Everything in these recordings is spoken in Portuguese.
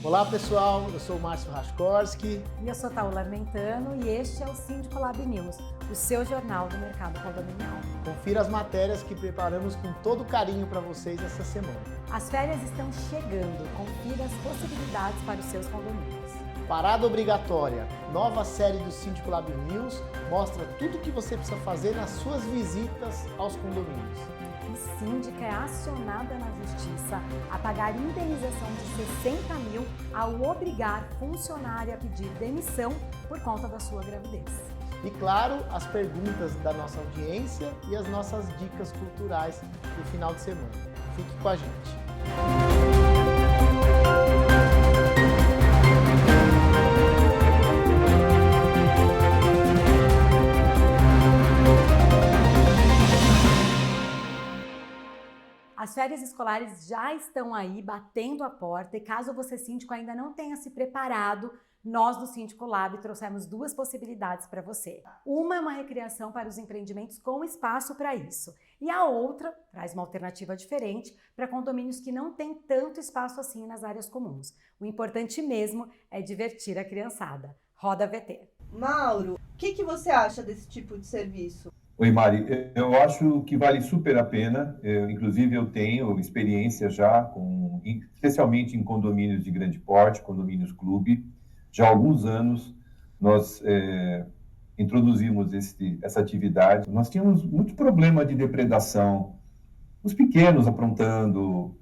Olá pessoal, eu sou o Márcio Raskorski. E eu sou Taula Armentano e este é o Síndico Lab News, o seu jornal do mercado condominial. Confira as matérias que preparamos com todo carinho para vocês essa semana. As férias estão chegando, confira as possibilidades para os seus condomínios. Parada obrigatória, nova série do Síndico Lab News, mostra tudo o que você precisa fazer nas suas visitas aos condomínios. E síndica é acionada na justiça a pagar indenização de 60 mil ao obrigar funcionário a pedir demissão por conta da sua gravidez. E claro, as perguntas da nossa audiência e as nossas dicas culturais do final de semana. Fique com a gente. As férias escolares já estão aí batendo a porta e caso você, síndico, ainda não tenha se preparado, nós do Síndico Lab trouxemos duas possibilidades para você. Uma é uma recriação para os empreendimentos com espaço para isso. E a outra traz uma alternativa diferente para condomínios que não têm tanto espaço assim nas áreas comuns. O importante mesmo é divertir a criançada. Roda VT. Mauro, o que você acha desse tipo de serviço? Oi, Mari. Eu acho que vale super a pena. Inclusive, eu tenho experiência já, especialmente em condomínios de grande porte, condomínios clube. Já há alguns anos, nós introduzimos essa atividade. Nós tínhamos muito problema de depredação. Os pequenos aprontando,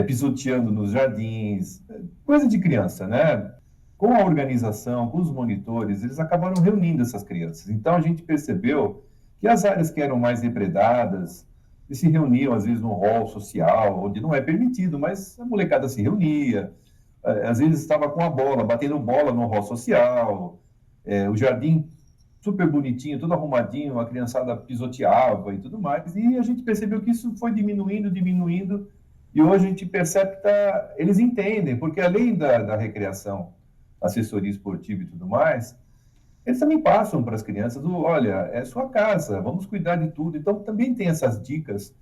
pisoteando nos jardins, coisa de criança, né? Com a organização, com os monitores, eles acabaram reunindo essas crianças. Então, a gente percebeu que as áreas que eram mais depredadas, eles se reuniam, às vezes, no hall social, onde não é permitido, mas a molecada se reunia, às vezes estava com a bola, batendo bola no hall social, o jardim super bonitinho, todo arrumadinho, a criançada pisoteava e tudo mais, e a gente percebeu que isso foi diminuindo, e hoje a gente percebe que eles entendem, porque além da recreação, assessoria esportiva e tudo mais, eles também passam para as crianças, olha, é sua casa, vamos cuidar de tudo. Então, também tem essas dicas.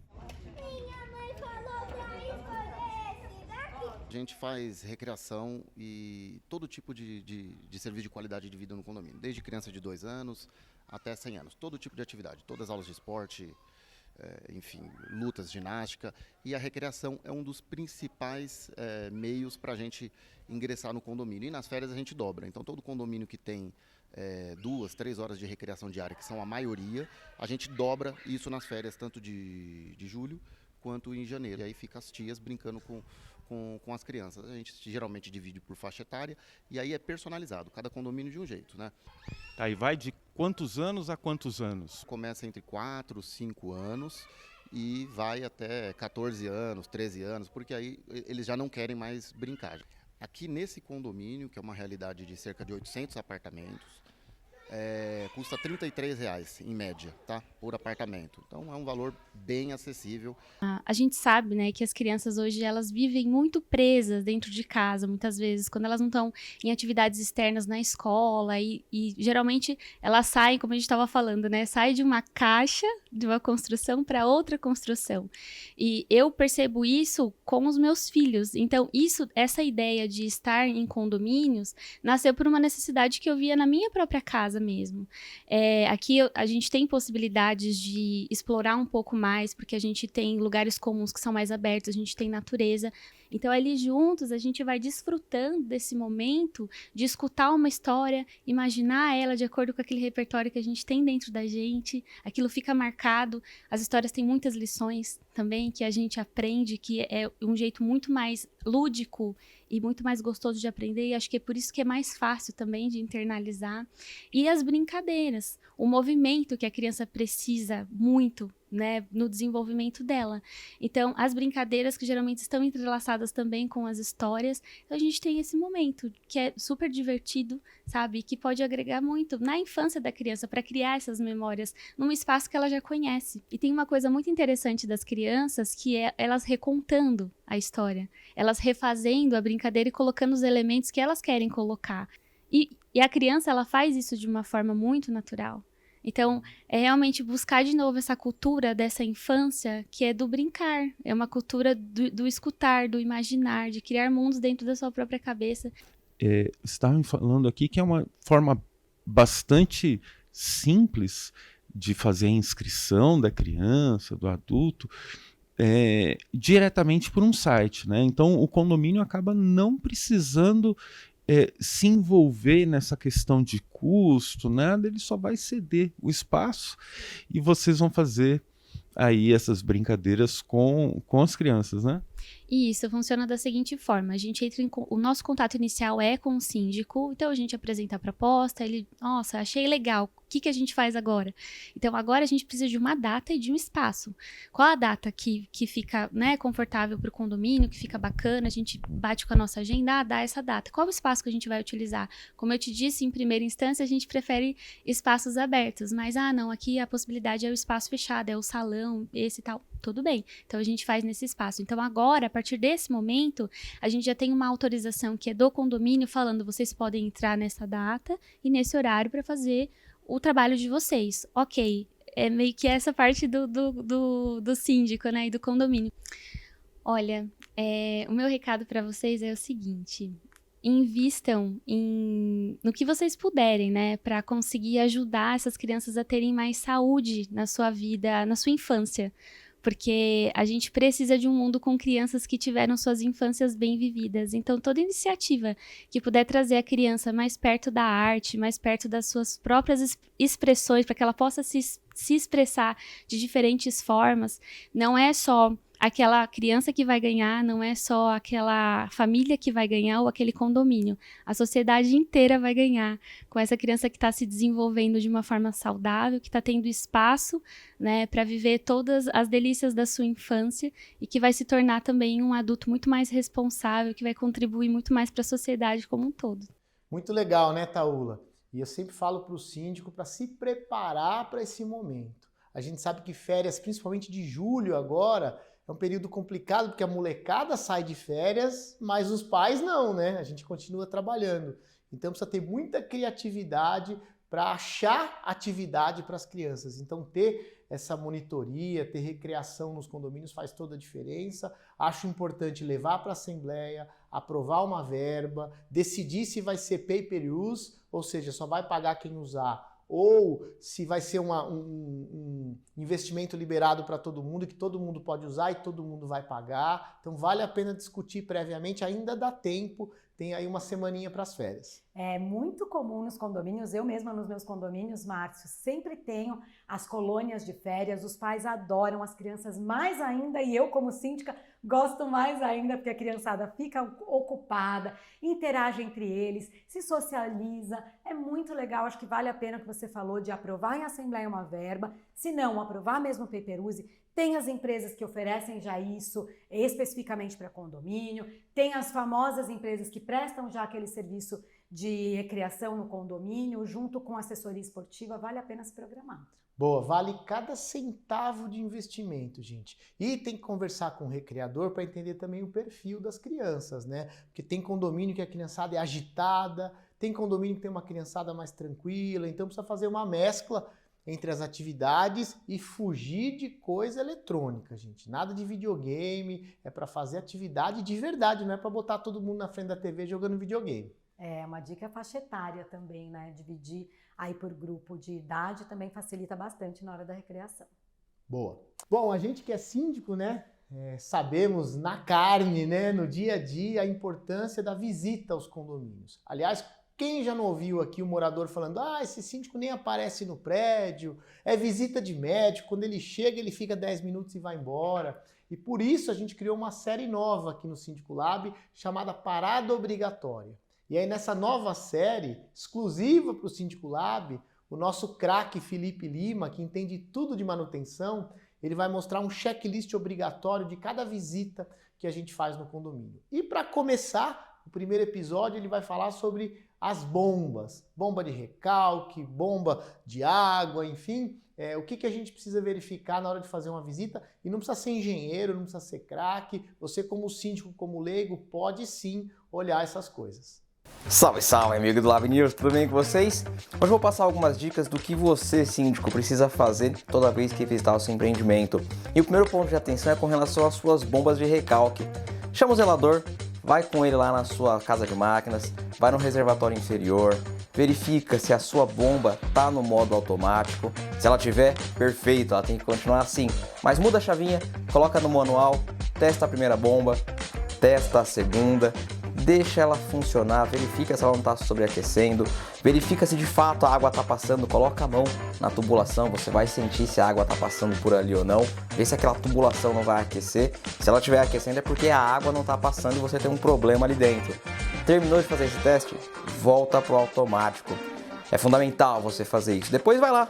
A gente faz recreação e todo tipo de serviço de qualidade de vida no condomínio, desde criança de 2 anos até 100 anos, todo tipo de atividade, todas as aulas de esporte, enfim, lutas, ginástica, e a recreação é um dos principais meios para a gente ingressar no condomínio. E nas férias a gente dobra, então todo condomínio que tem 2, 3 horas de recreação diária, que são a maioria, a gente dobra isso nas férias, tanto de julho quanto em janeiro. E aí fica as tias brincando com as crianças. A gente geralmente divide por faixa etária e aí é personalizado, cada condomínio de um jeito, né? Tá, e vai de quantos anos a quantos anos? Começa entre 4, 5 anos e vai até 14 anos, 13 anos, porque aí eles já não querem mais brincar. Aqui nesse condomínio, que é uma realidade de cerca de 800 apartamentos, custa R$ 33,00 em média, tá? Por apartamento. Então é um valor bem acessível. A gente sabe, né, que as crianças hoje elas vivem muito presas dentro de casa, muitas vezes, quando elas não estão em atividades externas na escola e geralmente elas saem, como a gente estava falando, né, sai de uma caixa, de uma construção para outra construção. E eu percebo isso com os meus filhos. Então, essa ideia de estar em condomínios nasceu por uma necessidade que eu via na minha própria casa mesmo. Aqui a gente tem possibilidades de explorar um pouco mais, porque a gente tem lugares comuns que são mais abertos, a gente tem natureza. Então, ali juntos, a gente vai desfrutando desse momento de escutar uma história, imaginar ela de acordo com aquele repertório que a gente tem dentro da gente, aquilo fica marcado. As histórias têm muitas lições também que a gente aprende, que é um jeito muito mais lúdico e muito mais gostoso de aprender, e acho que é por isso que é mais fácil também de internalizar. E as brincadeiras, o movimento que a criança precisa muito, né, no desenvolvimento dela. Então, as brincadeiras que geralmente estão entrelaçadas também com as histórias, então a gente tem esse momento que é super divertido, sabe, que pode agregar muito na infância da criança para criar essas memórias num espaço que ela já conhece. E tem uma coisa muito interessante das crianças que é elas recontando a história, elas refazendo a brincadeira e colocando os elementos que elas querem colocar. E a criança, ela faz isso de uma forma muito natural. Então, é realmente buscar de novo essa cultura dessa infância que é do brincar. É uma cultura do escutar, do imaginar, de criar mundos dentro da sua própria cabeça. Estavam falando aqui que é uma forma bastante simples de fazer a inscrição da criança, do adulto, diretamente por um site, né? Então o condomínio acaba não precisando se envolver nessa questão de custo, nada, ele só vai ceder o espaço e vocês vão fazer aí essas brincadeiras com as crianças, né? E isso funciona da seguinte forma, a gente entra o nosso contato inicial é com o síndico, então a gente apresenta a proposta, ele, nossa, achei legal, o que a gente faz agora? Então agora a gente precisa de uma data e de um espaço. Qual a data que fica, né, confortável para o condomínio, que fica bacana, a gente bate com a nossa agenda, dá essa data. Qual o espaço que a gente vai utilizar? Como eu te disse, em primeira instância a gente prefere espaços abertos, mas não, aqui a possibilidade é o espaço fechado, é o salão, esse e tal, tudo bem. Então a gente faz nesse espaço. Então agora, a partir desse momento, a gente já tem uma autorização que é do condomínio falando, vocês podem entrar nessa data e nesse horário para fazer o trabalho de vocês. Ok, é meio que essa parte do síndico, né, e do condomínio. Olha, o meu recado para vocês é o seguinte, invistam no que vocês puderem, né, para conseguir ajudar essas crianças a terem mais saúde na sua vida, na sua infância. Porque a gente precisa de um mundo com crianças que tiveram suas infâncias bem vividas. Então, toda iniciativa que puder trazer a criança mais perto da arte, mais perto das suas próprias expressões, para que ela possa se expressar de diferentes formas, não é só aquela criança que vai ganhar, não é só aquela família que vai ganhar ou aquele condomínio. A sociedade inteira vai ganhar com essa criança que está se desenvolvendo de uma forma saudável, que está tendo espaço, né, para viver todas as delícias da sua infância e que vai se tornar também um adulto muito mais responsável, que vai contribuir muito mais para a sociedade como um todo. Muito legal, né, Taula? E eu sempre falo para o síndico para se preparar para esse momento. A gente sabe que férias, principalmente de julho agora, é um período complicado porque a molecada sai de férias, mas os pais não, né? A gente continua trabalhando. Então precisa ter muita criatividade para achar atividade para as crianças. Então ter essa monitoria, ter recreação nos condomínios faz toda a diferença. Acho importante levar para a assembleia, aprovar uma verba, decidir se vai ser pay-per-use, ou seja, só vai pagar quem usar, ou se vai ser um investimento liberado para todo mundo, que todo mundo pode usar e todo mundo vai pagar. Então vale a pena discutir previamente, ainda dá tempo, tem aí uma semaninha para as férias. É muito comum nos condomínios, eu mesma nos meus condomínios, Márcio, sempre tenho as colônias de férias, os pais adoram, as crianças mais ainda, e eu como síndica gosto mais ainda, porque a criançada fica ocupada, interage entre eles, se socializa, é muito legal, acho que vale a pena o que você falou de aprovar em assembleia uma verba, se não, aprovar mesmo o pay-per-use. Tem as empresas que oferecem já isso especificamente para condomínio, tem as famosas empresas que prestam já aquele serviço de recreação no condomínio, junto com assessoria esportiva, vale a pena se programar. Boa, vale cada centavo de investimento, gente. E tem que conversar com o recreador para entender também o perfil das crianças, né? Porque tem condomínio que a criançada é agitada, tem condomínio que tem uma criançada mais tranquila, então precisa fazer uma mescla entre as atividades e fugir de coisa eletrônica, gente. Nada de videogame, é para fazer atividade de verdade, não é para botar todo mundo na frente da TV jogando videogame. É, uma dica faixa etária também, né? Dividir aí por grupo de idade também facilita bastante na hora da recreação. Boa. Bom, a gente que é síndico, né? Sabemos na carne, né? No dia a dia, a importância da visita aos condomínios. Aliás, quem já não ouviu aqui o morador falando, esse síndico nem aparece no prédio, é visita de médico, quando ele chega ele fica 10 minutos e vai embora. E por isso a gente criou uma série nova aqui no Síndico Lab, chamada Parada Obrigatória. E aí nessa nova série, exclusiva para o Síndico Lab, o nosso craque Felipe Lima, que entende tudo de manutenção, ele vai mostrar um checklist obrigatório de cada visita que a gente faz no condomínio. E para começar, o primeiro episódio ele vai falar sobre as bombas, bomba de recalque, bomba de água, enfim, o que a gente precisa verificar na hora de fazer uma visita. E não precisa ser engenheiro, não precisa ser craque, você como síndico, como leigo, pode sim olhar essas coisas. Salve, salve, amigo do Lab News, tudo bem com vocês? Hoje eu vou passar algumas dicas do que você, síndico, precisa fazer toda vez que visitar o seu empreendimento. E o primeiro ponto de atenção é com relação às suas bombas de recalque. Chama o zelador, vai com ele lá na sua casa de máquinas, vai no reservatório inferior, verifica se a sua bomba está no modo automático. Se ela tiver, perfeito, ela tem que continuar assim. Mas muda a chavinha, coloca no manual, testa a primeira bomba, testa a segunda, deixa ela funcionar, verifica se ela não está sobreaquecendo, verifica se de fato a água está passando, coloca a mão na tubulação, você vai sentir se a água está passando por ali ou não, vê se aquela tubulação não vai aquecer. Se ela estiver aquecendo é porque a água não está passando e você tem um problema ali dentro. Terminou de fazer esse teste? Volta para o automático. É fundamental você fazer isso. Depois vai lá,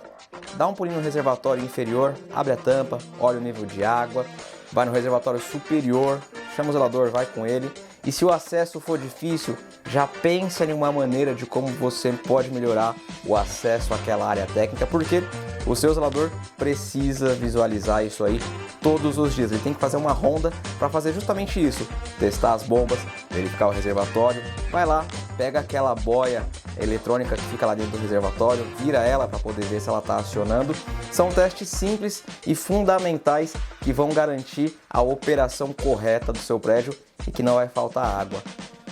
dá um pulinho no reservatório inferior, abre a tampa, olha o nível de água, vai no reservatório superior, chama o zelador, vai com ele. E se o acesso for difícil, já pensa em uma maneira de como você pode melhorar o acesso àquela área técnica, porque o seu zelador precisa visualizar isso aí todos os dias. Ele tem que fazer uma ronda para fazer justamente isso, testar as bombas, verificar o reservatório. Vai lá, pega aquela boia eletrônica que fica lá dentro do reservatório, vira ela para poder ver se ela está acionando. São testes simples e fundamentais que vão garantir a operação correta do seu prédio e que não vai faltar água.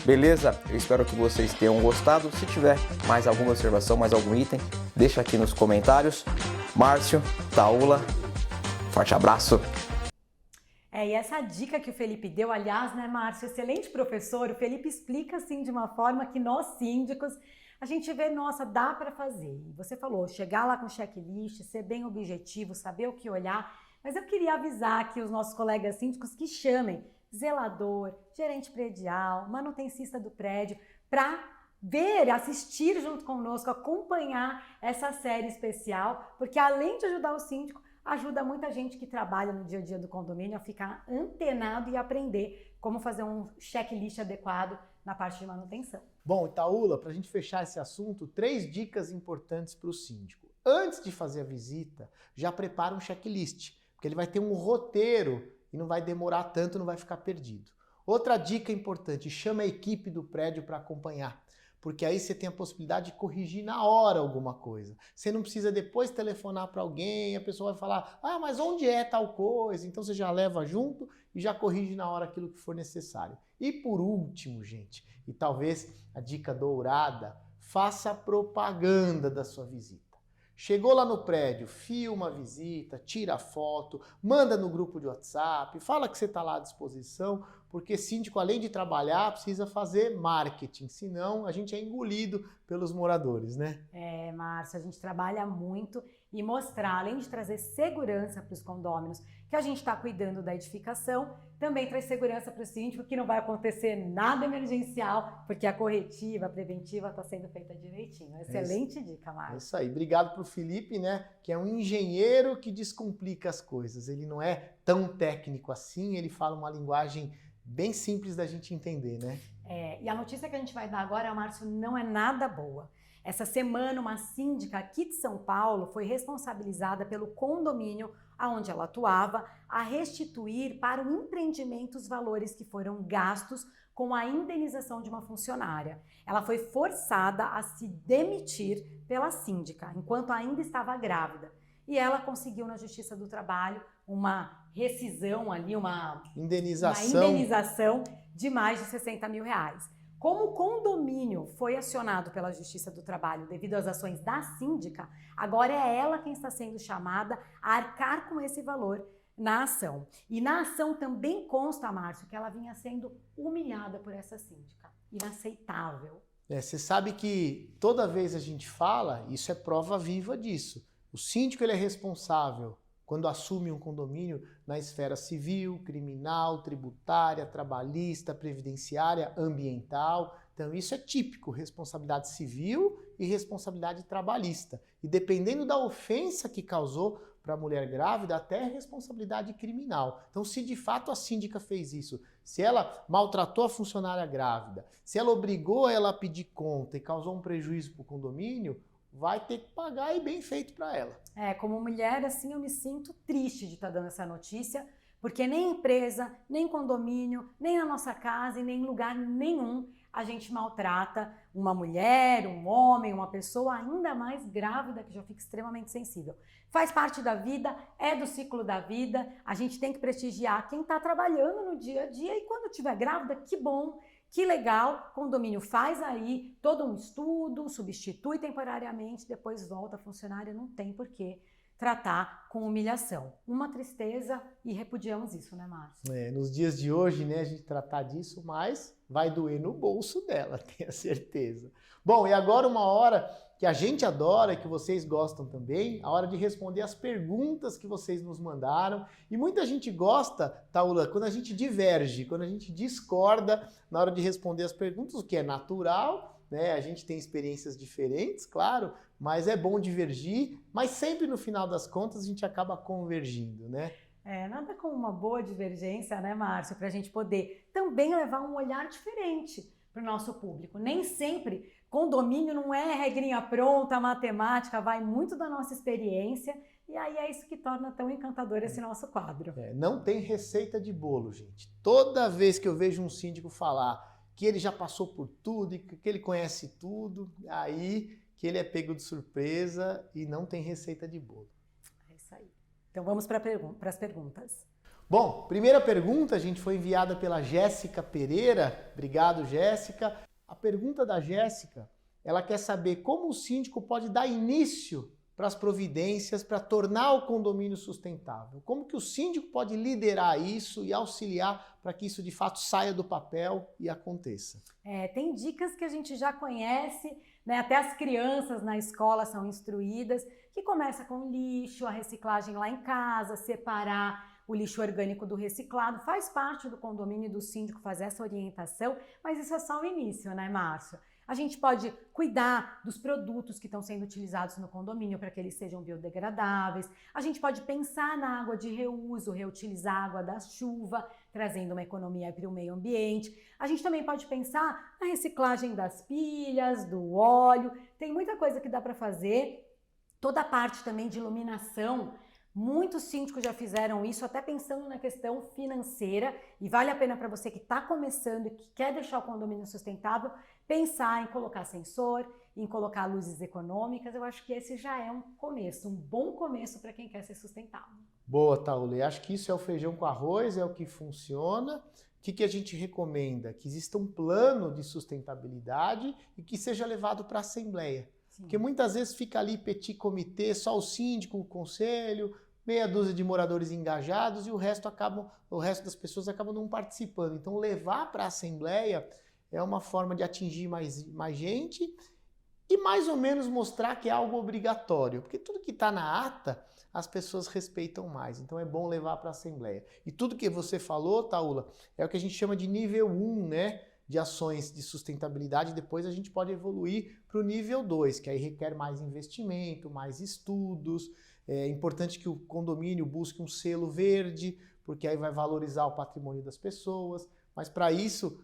Beleza? Eu espero que vocês tenham gostado. Se tiver mais alguma observação, mais algum item, deixa aqui nos comentários. Márcio, Taula, forte abraço. E essa dica que o Felipe deu, aliás, né, Márcio, excelente professor, o Felipe explica assim de uma forma que nós síndicos, a gente vê, nossa, dá para fazer. E você falou, chegar lá com checklist, ser bem objetivo, saber o que olhar, mas eu queria avisar aqui os nossos colegas síndicos que chamem zelador, gerente predial, manutencista do prédio, para ver, assistir junto conosco, acompanhar essa série especial, porque além de ajudar o síndico, ajuda muita gente que trabalha no dia a dia do condomínio a ficar antenado e aprender como fazer um checklist adequado na parte de manutenção. Bom, Itaúla, para a gente fechar esse assunto, 3 dicas importantes para o síndico. Antes de fazer a visita, já prepara um checklist, porque ele vai ter um roteiro e não vai demorar tanto, não vai ficar perdido. Outra dica importante, chama a equipe do prédio para acompanhar, porque aí você tem a possibilidade de corrigir na hora alguma coisa. Você não precisa depois telefonar para alguém, a pessoa vai falar, mas onde é tal coisa? Então você já leva junto e já corrige na hora aquilo que for necessário. E por último, gente, e talvez a dica dourada, faça propaganda da sua visita. Chegou lá no prédio, filma a visita, tira foto, manda no grupo de WhatsApp, fala que você está lá à disposição, porque síndico, além de trabalhar, precisa fazer marketing, senão a gente é engolido pelos moradores, né? Márcio, a gente trabalha muito e mostrar, além de trazer segurança para os condôminos, que a gente está cuidando da edificação, também traz segurança para o síndico que não vai acontecer nada emergencial, porque a corretiva, a preventiva está sendo feita direitinho. Excelente dica, Márcio. É isso aí. Obrigado para o Felipe, né, que é um engenheiro que descomplica as coisas. Ele não é tão técnico assim, ele fala uma linguagem bem simples da gente entender, né? E a notícia que a gente vai dar agora, Márcio, não é nada boa. Essa semana, uma síndica aqui de São Paulo foi responsabilizada pelo condomínio onde ela atuava a restituir para o empreendimento os valores que foram gastos com a indenização de uma funcionária. Ela foi forçada a se demitir pela síndica, enquanto ainda estava grávida. E ela conseguiu na Justiça do Trabalho uma rescisão ali, uma indenização de mais de R$60 mil. Como o condomínio foi acionado pela Justiça do Trabalho devido às ações da síndica, agora é ela quem está sendo chamada a arcar com esse valor na ação. E na ação também consta, Márcio, que ela vinha sendo humilhada por essa síndica. Inaceitável. Você sabe que toda vez a gente fala, isso é prova viva disso. O síndico ele é responsável quando assume um condomínio na esfera civil, criminal, tributária, trabalhista, previdenciária, ambiental. Então isso é típico, responsabilidade civil e responsabilidade trabalhista. E dependendo da ofensa que causou para a mulher grávida, até responsabilidade criminal. Então se de fato a síndica fez isso, se ela maltratou a funcionária grávida, se ela obrigou ela a pedir conta e causou um prejuízo para o condomínio, vai ter que pagar e bem feito para ela. Como mulher, assim, eu me sinto triste de estar dando essa notícia, porque nem empresa, nem condomínio, nem na nossa casa e nem em lugar nenhum a gente maltrata uma mulher, um homem, uma pessoa ainda mais grávida que já fica extremamente sensível. Faz parte da vida, é do ciclo da vida, a gente tem que prestigiar quem está trabalhando no dia a dia e quando estiver grávida, que bom, que legal, condomínio faz aí todo um estudo, substitui temporariamente, depois volta a funcionária, não tem porquê tratar com humilhação. Uma tristeza e repudiamos isso, né, Márcio? Nos dias de hoje, né, a gente tratar disso, mas vai doer no bolso dela, tenha certeza. Bom, e agora uma hora que a gente adora e que vocês gostam também, a hora de responder as perguntas que vocês nos mandaram. E muita gente gosta, Taula, quando a gente diverge, quando a gente discorda na hora de responder as perguntas, o que é natural, né? A gente tem experiências diferentes, claro, mas é bom divergir, mas sempre no final das contas a gente acaba convergindo, né? Nada como uma boa divergência, né, Márcio, para a gente poder também levar um olhar diferente para o nosso público. Nem sempre condomínio não é regrinha pronta, matemática, vai muito da nossa experiência e aí é isso que torna tão encantador esse nosso quadro. Não tem receita de bolo, gente. Toda vez que eu vejo um síndico falar que ele já passou por tudo e que ele conhece tudo, aí que ele é pego de surpresa e não tem receita de bolo. É isso aí. Então vamos para as perguntas. Bom, primeira pergunta, a gente foi enviada pela Jéssica Pereira. Obrigado, Jéssica. A pergunta da Jéssica, ela quer saber como o síndico pode dar início para as providências para tornar o condomínio sustentável. Como que o síndico pode liderar isso e auxiliar para que isso de fato saia do papel e aconteça? Tem dicas que a gente já conhece, né? Até as crianças na escola são instruídas, que começa com lixo, a reciclagem lá em casa, separar o lixo orgânico do reciclado, faz parte do condomínio e do síndico fazer essa orientação, mas isso é só o início, né, Márcio? A gente pode cuidar dos produtos que estão sendo utilizados no condomínio para que eles sejam biodegradáveis. A gente pode pensar na água de reuso, reutilizar a água da chuva, trazendo uma economia para o meio ambiente. A gente também pode pensar na reciclagem das pilhas, do óleo. Tem muita coisa que dá para fazer. Toda a parte também de iluminação. Muitos síndicos já fizeram isso, até pensando na questão financeira, e vale a pena para você que está começando e que quer deixar o condomínio sustentável, pensar em colocar sensor, em colocar luzes econômicas. Eu acho que esse já é um começo, um bom começo para quem quer ser sustentável. Boa, Taule. Acho que isso é o feijão com arroz, é o que funciona. O que a gente recomenda? Que exista um plano de sustentabilidade e que seja levado para a Assembleia. Sim. Porque muitas vezes fica ali petit comitê, só o síndico, o conselho, meia dúzia de moradores engajados e o resto das pessoas acabam não participando. Então levar para a Assembleia é uma forma de atingir mais gente e mais ou menos mostrar que é algo obrigatório, porque tudo que está na ata as pessoas respeitam mais, então é bom levar para a Assembleia. E tudo que você falou, Taula, é o que a gente chama de nível 1, né, de ações de sustentabilidade. Depois a gente pode evoluir para o nível 2, que aí requer mais investimento, mais estudos. É importante que o condomínio busque um selo verde, porque aí vai valorizar o patrimônio das pessoas, mas para isso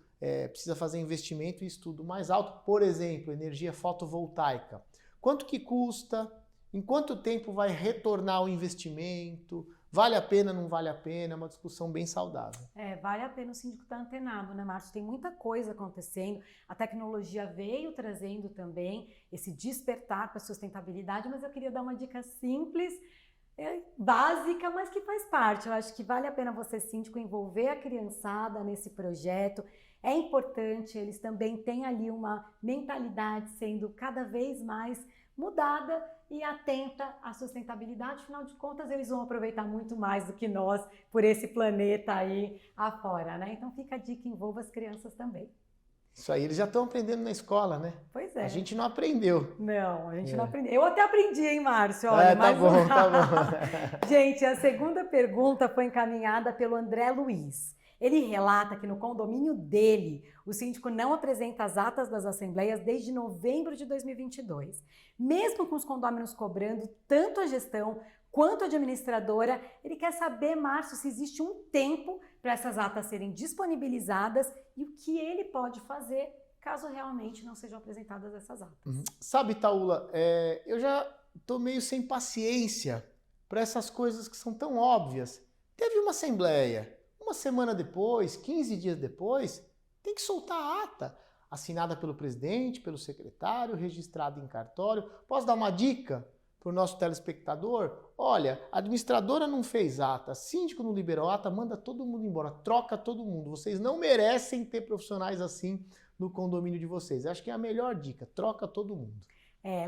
precisa fazer investimento e estudo mais alto. Por exemplo, energia fotovoltaica. Quanto que custa? Em quanto tempo vai retornar o investimento? Vale a pena, não vale a pena? É uma discussão bem saudável. Vale a pena o síndico estar antenado, né, Márcio? Tem muita coisa acontecendo. A tecnologia veio trazendo também esse despertar para a sustentabilidade, mas eu queria dar uma dica simples, básica, mas que faz parte. Eu acho que vale a pena você, síndico, envolver a criançada nesse projeto. É importante, eles também têm ali uma mentalidade sendo cada vez mais mudada e atenta à sustentabilidade. Afinal de contas, eles vão aproveitar muito mais do que nós por esse planeta aí afora, né? Então fica a dica, envolva as crianças também. Isso aí, eles já estão aprendendo na escola, né? Pois é. A gente não aprendeu. Não, a gente não aprendeu. Eu até aprendi, hein, Márcio? Olha, tá bom, tá bom. Gente, a segunda pergunta foi encaminhada pelo André Luiz. Ele relata que no condomínio dele, o síndico não apresenta as atas das assembleias desde novembro de 2022. Mesmo com os condôminos cobrando tanto a gestão quanto a administradora, ele quer saber, Márcio, se existe um tempo para essas atas serem disponibilizadas e o que ele pode fazer caso realmente não sejam apresentadas essas atas. Sabe, Taula, eu já estou meio sem paciência para essas coisas que são tão óbvias. Teve uma assembleia. Uma semana depois, 15 dias depois, tem que soltar a ata. assinada pelo presidente, pelo secretário, registrada em cartório. Posso dar uma dica para o nosso telespectador? Olha, a administradora não fez ata, síndico não liberou ata, manda todo mundo embora, troca todo mundo. Vocês não merecem ter profissionais assim no condomínio de vocês. Acho que é a melhor dica, troca todo mundo.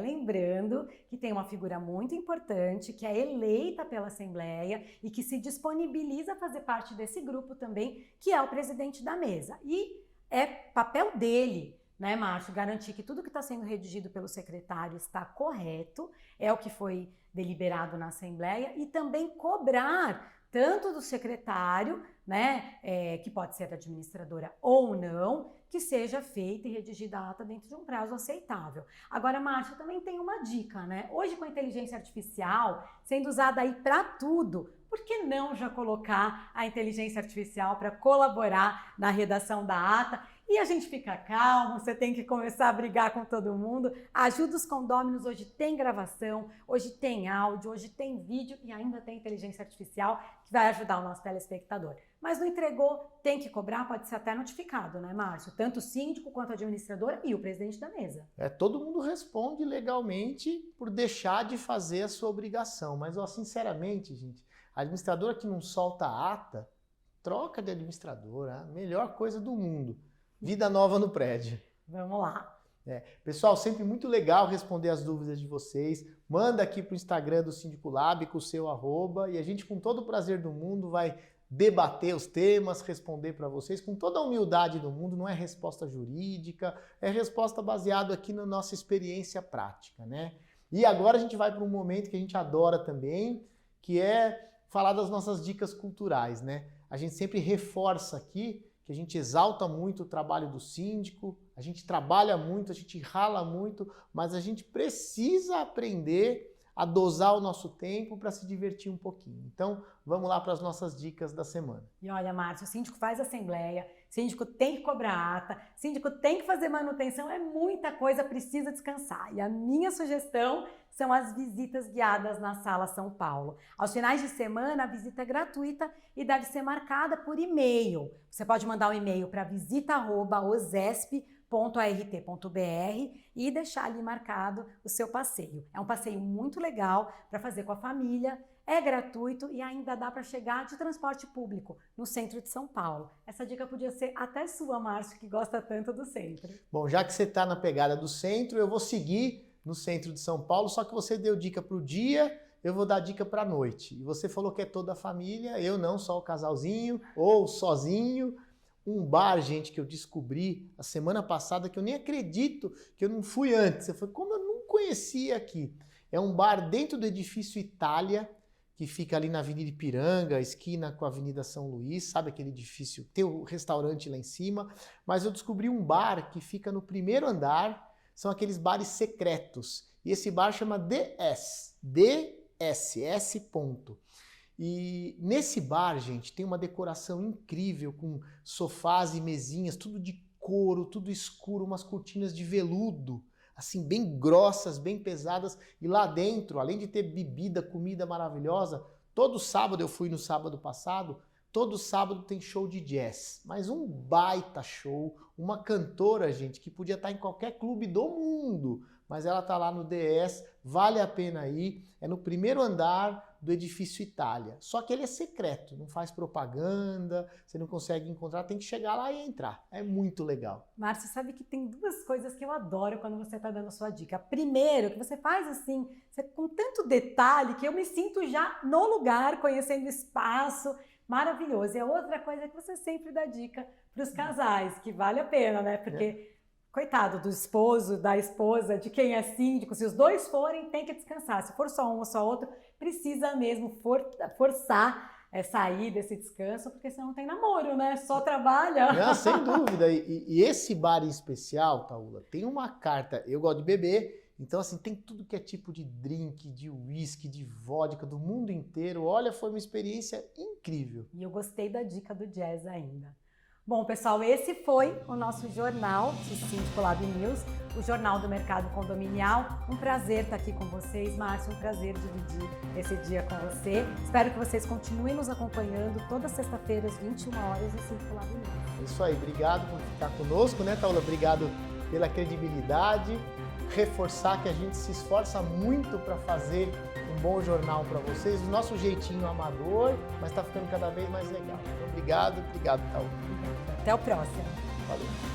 Lembrando que tem uma figura muito importante que é eleita pela Assembleia e que se disponibiliza a fazer parte desse grupo também, que é o presidente da mesa. E é papel dele, né, Márcio, garantir que tudo que está sendo redigido pelo secretário está correto, é o que foi deliberado na Assembleia, e também cobrar tanto do secretário, né, que pode ser da administradora ou não, que seja feita e redigida a ata dentro de um prazo aceitável. Agora, Márcia, também tem uma dica, né? Hoje, com a inteligência artificial sendo usada aí para tudo, por que não já colocar a inteligência artificial para colaborar na redação da ata? E a gente fica calmo, você tem que começar a brigar com todo mundo. Ajuda os condôminos, hoje tem gravação, hoje tem áudio, hoje tem vídeo e ainda tem inteligência artificial que vai ajudar o nosso telespectador. Mas não entregou, tem que cobrar, pode ser até notificado, né, Márcio? Tanto o síndico quanto a administradora e o presidente da mesa. Todo mundo responde legalmente por deixar de fazer a sua obrigação. Mas, sinceramente, gente, a administradora que não solta a ata, troca de administradora, a melhor coisa do mundo. Vida nova no prédio. Vamos lá. Pessoal, sempre muito legal responder as dúvidas de vocês. Manda aqui para o Instagram do Síndico Lab com o seu @ e a gente, com todo o prazer do mundo, vai debater os temas, responder para vocês com toda a humildade do mundo. Não é resposta jurídica, é resposta baseada aqui na nossa experiência prática, né? E agora a gente vai para um momento que a gente adora também, que é falar das nossas dicas culturais, né? A gente sempre reforça aqui que a gente exalta muito o trabalho do síndico, a gente trabalha muito, a gente rala muito, mas a gente precisa aprender a dosar o nosso tempo para se divertir um pouquinho. Então, vamos lá para as nossas dicas da semana. E olha, Márcio, o síndico faz assembleia, o síndico tem que cobrar ata, o síndico tem que fazer manutenção, é muita coisa, precisa descansar. E a minha sugestão são as visitas guiadas na Sala São Paulo. Aos finais de semana, a visita é gratuita e deve ser marcada por e-mail. Você pode mandar um e-mail para visita@osesp.art.br e deixar ali marcado o seu passeio. É um passeio muito legal para fazer com a família, é gratuito e ainda dá para chegar de transporte público no centro de São Paulo. Essa dica podia ser até sua, Márcio, que gosta tanto do centro. Bom, já que você está na pegada do centro, eu vou seguir no centro de São Paulo, só que você deu dica para o dia, eu vou dar dica para a noite. E você falou que é toda a família, eu não, só o casalzinho ou sozinho. Um bar, gente, que eu descobri a semana passada, que eu nem acredito que eu não fui antes. Eu falei, como eu não conhecia aqui? É um bar dentro do edifício Itália, que fica ali na Avenida Ipiranga, esquina com a Avenida São Luís, sabe aquele edifício? Tem o restaurante lá em cima, mas eu descobri um bar que fica no primeiro andar, são aqueles bares secretos. E esse bar chama DS, S. Ponto. E nesse bar, gente, tem uma decoração incrível com sofás e mesinhas, tudo de couro, tudo escuro, umas cortinas de veludo, assim, bem grossas, bem pesadas. E lá dentro, além de ter bebida, comida maravilhosa, todo sábado, eu fui no sábado passado, todo sábado tem show de jazz, mas um baita show, uma cantora, gente, que podia estar em qualquer clube do mundo, mas ela está lá no DS, vale a pena ir, é no primeiro andar do edifício Itália. Só que ele é secreto, não faz propaganda, você não consegue encontrar, tem que chegar lá e entrar. É muito legal. Márcio, sabe que tem duas coisas que eu adoro quando você está dando a sua dica. Primeiro, que você faz assim, com tanto detalhe, que eu me sinto já no lugar, conhecendo o espaço, maravilhoso. E a outra coisa é que você sempre dá dica para os casais, que vale a pena, né? Porque... Coitado do esposo, da esposa, de quem é síndico, se os dois forem, tem que descansar. Se for só um ou só outro, precisa mesmo forçar sair desse descanso, porque senão não tem namoro, né? Só trabalha. Não, sem dúvida. E esse bar em especial, Taula, tem uma carta, eu gosto de beber, então assim, tem tudo que é tipo de drink, de whisky, de vodka, do mundo inteiro. Olha, foi uma experiência incrível. E eu gostei da dica do jazz ainda. Bom, pessoal, esse foi o nosso jornal de Síndico Lab News, o Jornal do Mercado Condominial. Um prazer estar aqui com vocês, Márcio, um prazer dividir esse dia com você. Espero que vocês continuem nos acompanhando toda sexta-feira, às 21 horas, no Síndico Lab News. É isso aí, obrigado por ficar conosco, né, Taula? Obrigado pela credibilidade, reforçar que a gente se esforça muito para fazer um bom jornal para vocês, o nosso jeitinho amador, mas está ficando cada vez mais legal. Então, obrigado, Taula. Até o próximo. Valeu.